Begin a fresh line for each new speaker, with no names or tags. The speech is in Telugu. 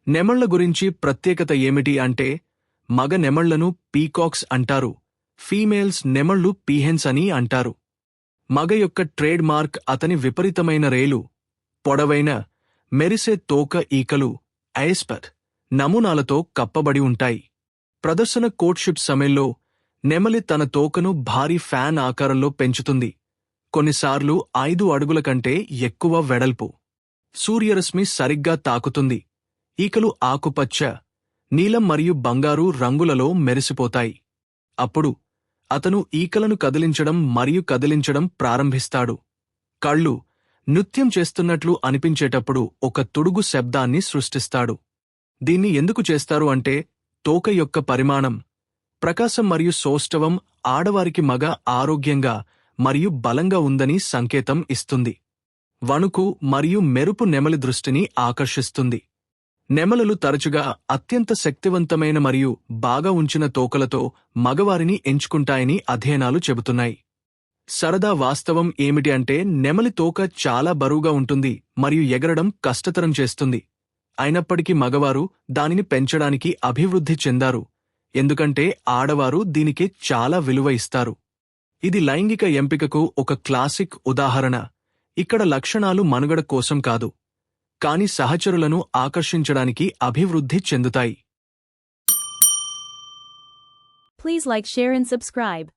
నెమళ్ల గురించి ప్రత్యేకత ఏమిటి అంటే మగ నెమళ్లను పీకాక్స్ అంటారు, ఫీమేల్స్ నెమళ్లు పీహెన్స్ అని అంటారు. మగ యొక్క ట్రేడ్ మార్క్ అతని విపరీతమైన రేలు, పొడవైన మెరిసే తోక, ఈకలు, ఐస్పర్ నమూనాలతో కప్పబడి ఉంటాయి. ప్రదర్శన కోర్ట్షిప్ సమయంలో నెమలి తన తోకను భారీ ఫ్యాన్ ఆకారంలో పెంచుతుంది, కొన్నిసార్లు 5 అడుగుల కంటే ఎక్కువ వెడల్పు. సూర్యరశ్మి సరిగ్గా తాకుతుంది. ఈకలు ఆకుపచ్చ, నీలం మరియు బంగారు రంగులలో మెరిసిపోతాయి. అప్పుడు అతను ఈకలను కదిలించడం ప్రారంభిస్తాడు. కళ్ళు నృత్యం చేస్తున్నట్లు అనిపించేటప్పుడు ఒక తుడుగు శబ్దాన్ని సృష్టిస్తాడు. దీన్ని ఎందుకు చేస్తారు అంటే తోక యొక్క పరిమాణం, ప్రకాశం మరియు సౌష్ఠవం ఆడవారికి మగ ఆరోగ్యంగా మరియు బలంగా ఉందని సంకేతం ఇస్తుంది. వణుకు మరియు మెరుపు నెమలి దృష్టిని ఆకర్షిస్తుంది. నెమలులు తరచుగా అత్యంత శక్తివంతమైన మరియు బాగా ఉంచిన తోకలతో మగవారిని ఎంచుకుంటాయని అధ్యయనాలు చెబుతున్నాయి. సరదా వాస్తవం ఏమిటి అంటే నెమలి తోక చాలా బరువుగా ఉంటుంది మరియు ఎగరడం కష్టతరం చేస్తుంది. అయినప్పటికీ మగవారు దానిని పెంచడానికి అభివృద్ధి చెందారు, ఎందుకంటే ఆడవారు దీనికి చాలా విలువ ఇస్తారు. ఇది లైంగిక ఎంపికకు ఒక క్లాసిక్ ఉదాహరణ. ఇక్కడ లక్షణాలు మనుగడ కోసం కాదు, కాని సహచరులను ఆకర్షించడానికి అభివృద్ధి చెందుతాయి.
Please like, share and subscribe.